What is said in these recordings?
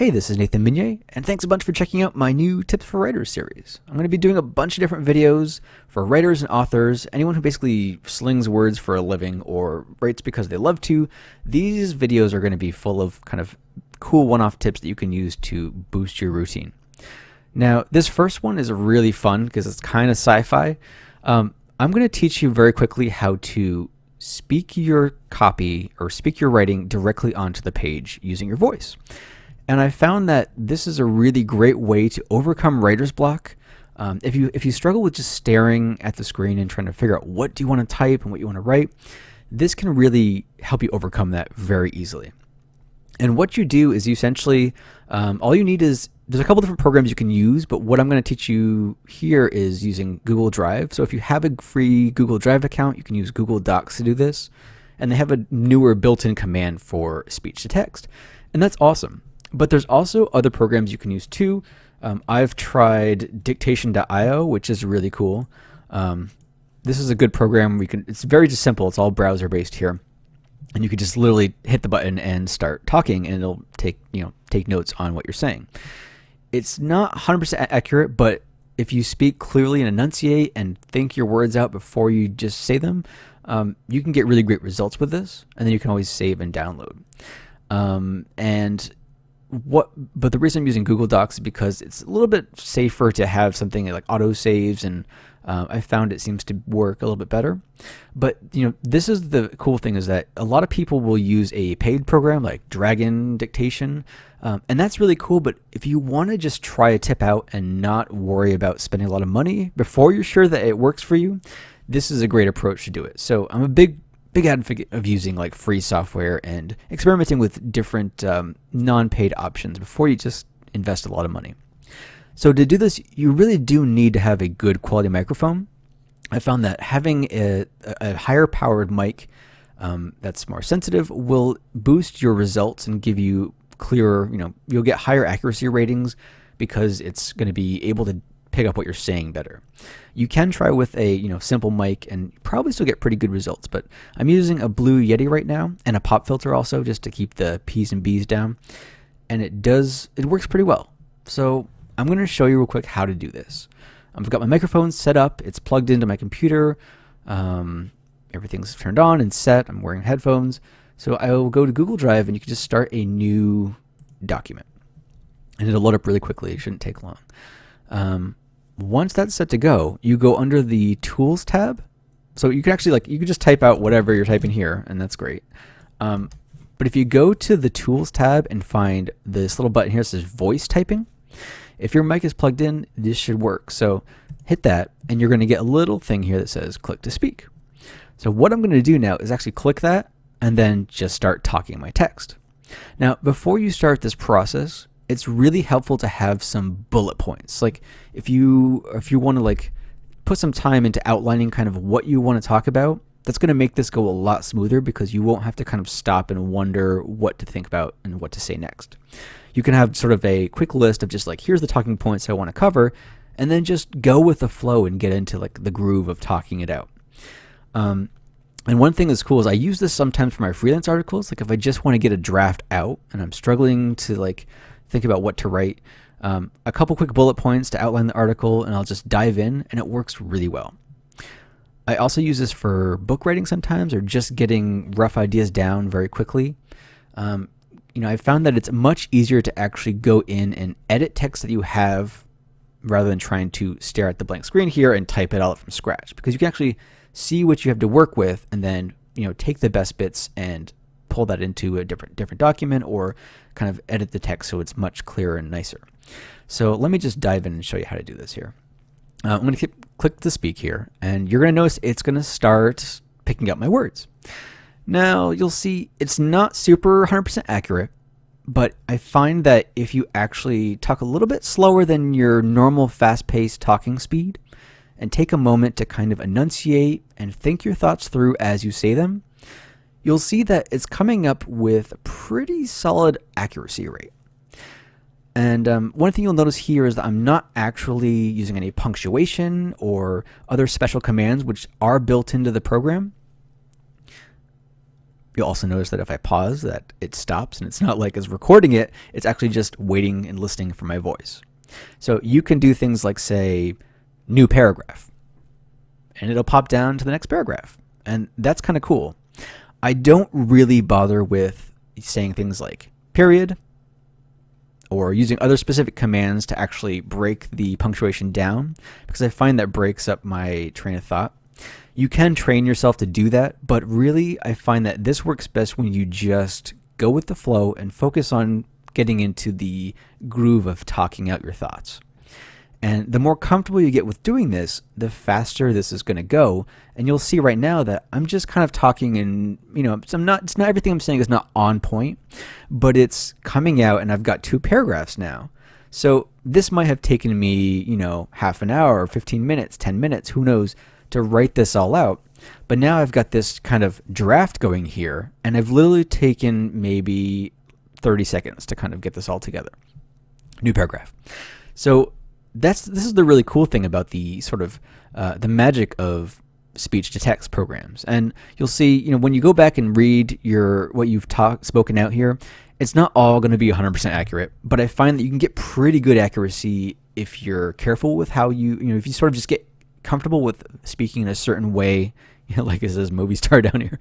Hey, this is Nathan Meunier, and thanks a bunch for checking out my new Tips for Writers series. I'm going to be doing a bunch of different videos for writers and authors, anyone who basically slings words for a living or writes because they love to. These videos are going to be full of kind of cool one-off tips that you can use to boost your routine. Now, this first one is really fun because it's kind of sci-fi. I'm going to teach you very quickly how to speak your copy or speak your writing directly onto the page using your voice. And I found that this is a really great way to overcome writer's block. If you struggle with just staring at the screen and trying to figure out what do you want to type and what you want to write, this can really help you overcome that very easily. And what you do is you essentially, all you need is, there's a couple different programs you can use, but what I'm going to teach you here is using Google Drive. So if you have a free Google Drive account, you can use Google Docs to do this. And they have a newer built-in command for speech to text. And that's awesome. But there's also other programs you can use too. I've tried Dictation.io, which is really cool. This is a good program. It's very just simple. It's all browser based here, and you can just literally hit the button and start talking, and it'll take notes on what you're saying. It's not 100% accurate, but if you speak clearly and enunciate and think your words out before you just say them, you can get really great results with this, and then you can always save and download. But the reason I'm using Google Docs is because it's a little bit safer to have something like auto saves, and I found it seems to work a little bit better. But this is the cool thing, is that a lot of people will use a paid program like Dragon Dictation, and that's really cool. But if you want to just try a tip out and not worry about spending a lot of money before you're sure that it works for you, this is a great approach to do it. So I'm a big advocate of using like free software and experimenting with different non-paid options before you just invest a lot of money. So to do this, you really do need to have a good quality microphone. I found that having a higher powered mic that's more sensitive will boost your results and give you clearer, you'll get higher accuracy ratings because it's going to be able to pick up what you're saying better. You can try with a simple mic and probably still get pretty good results, but I'm using a Blue Yeti right now and a pop filter also, just to keep the P's and B's down, and it works pretty well. So I'm going to show you real quick how to do this. I've got my microphone set up, it's plugged into my computer, everything's turned on and set, I'm wearing headphones. So I will go to Google Drive, and you can just start a new document, and it'll load up really quickly. It shouldn't take long. Once that's set to go, you go under the Tools tab. So you can actually you can just type out whatever you're typing here, and that's great. But if you go to the Tools tab and find this little button here that says Voice Typing, if your mic is plugged in, this should work. So hit that, and you're going to get a little thing here that says Click to Speak. So what I'm going to do now is actually click that and then just start talking my text. Now, before you start this process, it's really helpful to have some bullet points. Like if you want to put some time into outlining kind of what you want to talk about, that's going to make this go a lot smoother because you won't have to kind of stop and wonder what to think about and what to say next. You can have sort of a quick list of just here's the talking points I want to cover, and then just go with the flow and get into the groove of talking it out. And one thing that's cool is I use this sometimes for my freelance articles. Like if I just want to get a draft out and I'm struggling to think about what to write, a couple quick bullet points to outline the article, and I'll just dive in, and it works really well. I also use this for book writing sometimes, or just getting rough ideas down very quickly. I found that it's much easier to actually go in and edit text that you have rather than trying to stare at the blank screen here and type it out from scratch, because you can actually see what you have to work with and then take the best bits and pull that into a different document, or kind of edit the text so it's much clearer and nicer. So let me just dive in and show you how to do this here. I'm going to click to speak here, and you're going to notice it's going to start picking up my words. Now you'll see it's not super 100% accurate, but I find that if you actually talk a little bit slower than your normal fast-paced talking speed and take a moment to kind of enunciate and think your thoughts through as you say them, you'll see that it's coming up with a pretty solid accuracy rate. And one thing you'll notice here is that I'm not actually using any punctuation or other special commands which are built into the program. You'll also notice that if I pause, that it stops, and it's not like it's recording it, it's actually just waiting and listening for my voice. So you can do things like say, new paragraph, and it'll pop down to the next paragraph. And that's kind of cool. I don't really bother with saying things like period or using other specific commands to actually break the punctuation down, because I find that breaks up my train of thought. You can train yourself to do that, but really I find that this works best when you just go with the flow and focus on getting into the groove of talking out your thoughts. And the more comfortable you get with doing this, the faster this is going to go. And you'll see right now that I'm just kind of talking, and it's not everything I'm saying is not on point, but it's coming out, and I've got 2 paragraphs now. So this might have taken me, half an hour, 15 minutes, 10 minutes, who knows, to write this all out. But now I've got this kind of draft going here, and I've literally taken maybe 30 seconds to kind of get this all together. New paragraph. So this is the really cool thing about the sort of the magic of speech to text programs. And you'll see, when you go back and read what you've spoken out here, it's not all going to be 100% accurate, but I find that you can get pretty good accuracy if you're careful with how if you sort of just get comfortable with speaking in a certain way, like it says movie star down here.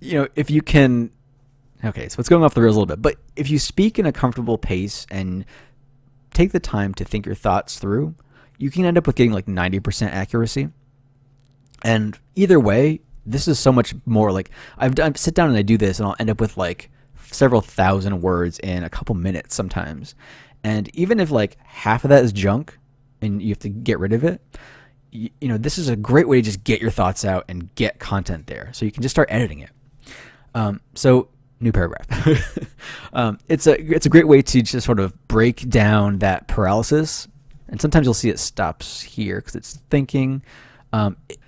If you can, okay, so it's going off the rails a little bit, but if you speak in a comfortable pace and take the time to think your thoughts through, you can end up with getting like 90% accuracy. And either way, this is so much more like I sit down and I do this, and I'll end up with like several thousand words in a couple minutes sometimes. And even if like half of that is junk and you have to get rid of it, this is a great way to just get your thoughts out and get content there. So you can just start editing it. So new paragraph. It's a great way to just sort of break down that paralysis. And sometimes you'll see it stops here because it's thinking.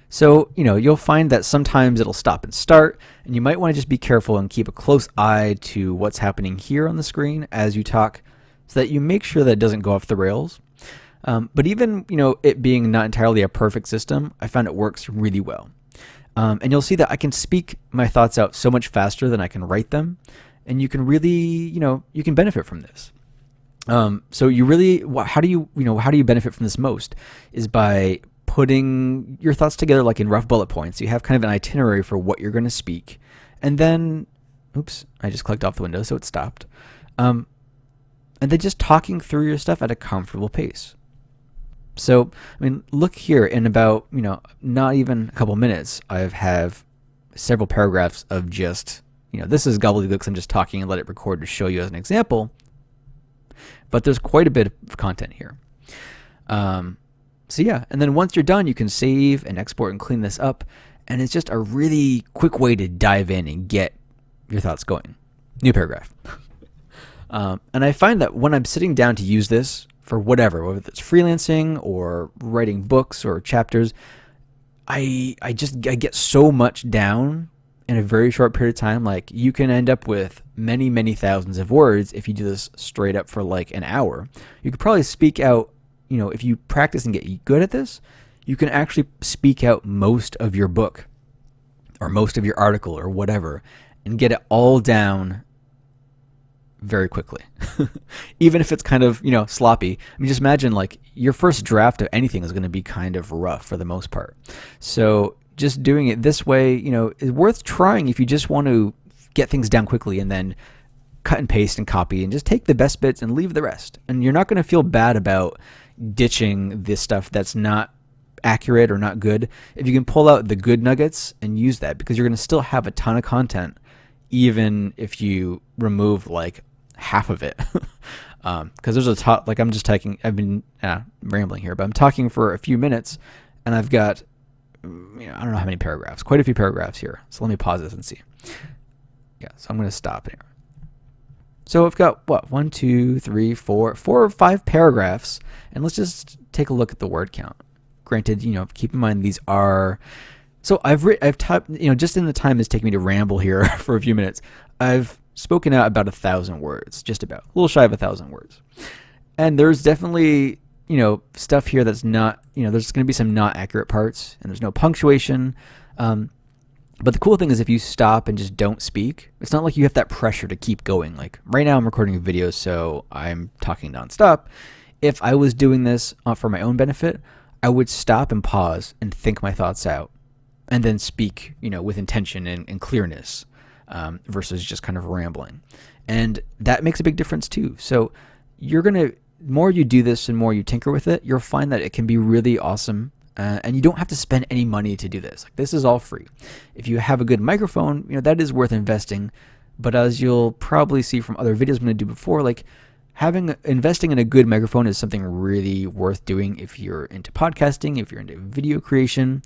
So you'll find that sometimes it'll stop and start, and you might want to just be careful and keep a close eye to what's happening here on the screen as you talk, so that you make sure that it doesn't go off the rails. But even it being not entirely a perfect system, I found it works really well. And you'll see that I can speak my thoughts out so much faster than I can write them, and you can really you can benefit from this. So you really, how do you benefit from this most is by putting your thoughts together like in rough bullet points. You have kind of an itinerary for what you're going to speak, and then, oops, I just clicked off the window, so it stopped. And then just talking through your stuff at a comfortable pace. So, look here, in about, not even a couple minutes, I have several paragraphs of just, this is gobbledygook. I'm just talking and let it record to show you as an example. But there's quite a bit of content here. So yeah, and then once you're done, you can save and export and clean this up. And it's just a really quick way to dive in and get your thoughts going. New paragraph. And I find that when I'm sitting down to use this for whatever, whether it's freelancing or writing books or chapters, I get so much down in a very short period of time. Like, you can end up with many, many thousands of words if you do this straight up for like an hour. You could probably speak out, if you practice and get good at this, you can actually speak out most of your book or most of your article or whatever and get it all down very quickly. Even if it's kind of, sloppy. Just imagine like your first draft of anything is going to be kind of rough for the most part. So just doing it this way, is worth trying if you just want to get things down quickly and then cut and paste and copy and just take the best bits and leave the rest. And you're not going to feel bad about ditching this stuff that's not accurate or not good if you can pull out the good nuggets and use that, because you're going to still have a ton of content even if you remove like half of it. Because there's a top, like I've been rambling here, but I'm talking for a few minutes and I've got, I don't know how many paragraphs, quite a few paragraphs here. So let me pause this and see. Yeah, so I'm going to stop here. So I've got one, two, three, four or five paragraphs, and let's just take a look at the word count. Granted, keep in mind these are. So I've typed, just in the time it's taking me to ramble here for a few minutes, I've spoken out about 1,000 words, just about a little shy of 1,000 words, and there's definitely stuff here that's not, there's going to be some not accurate parts, and there's no punctuation. But the cool thing is if you stop and just don't speak, it's not like you have that pressure to keep going. Like right now I'm recording a video, so I'm talking nonstop. If I was doing this for my own benefit, I would stop and pause and think my thoughts out and then speak, with intention and clearness, versus just kind of rambling. And that makes a big difference too. So more you do this and more you tinker with it, you'll find that it can be really awesome. And you don't have to spend any money to do this. Like, this is all free. If you have a good microphone, that is worth investing. But as you'll probably see from other videos I'm going to do before, like investing in a good microphone is something really worth doing if you're into podcasting, if you're into video creation,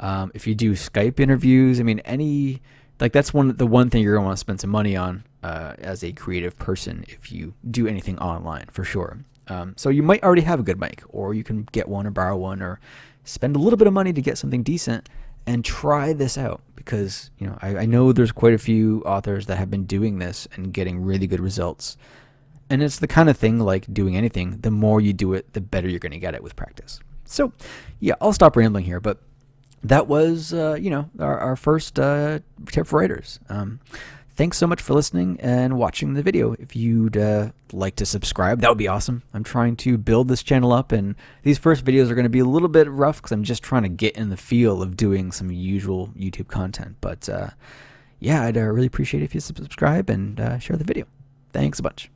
if you do Skype interviews. I mean, that's the one thing you're going to want to spend some money on as a creative person if you do anything online, for sure. So you might already have a good mic, or you can get one or borrow one, or spend a little bit of money to get something decent and try this out, because I know there's quite a few authors that have been doing this and getting really good results. And it's the kind of thing, like doing anything, the more you do it, the better you're going to get it with practice. So yeah, I'll stop rambling here, but that was our first tip for writers. Thanks so much for listening and watching the video. If you'd like to subscribe, that would be awesome. I'm trying to build this channel up, and these first videos are going to be a little bit rough because I'm just trying to get in the feel of doing some usual YouTube content. But yeah, I'd really appreciate it if you subscribe and share the video. Thanks a bunch.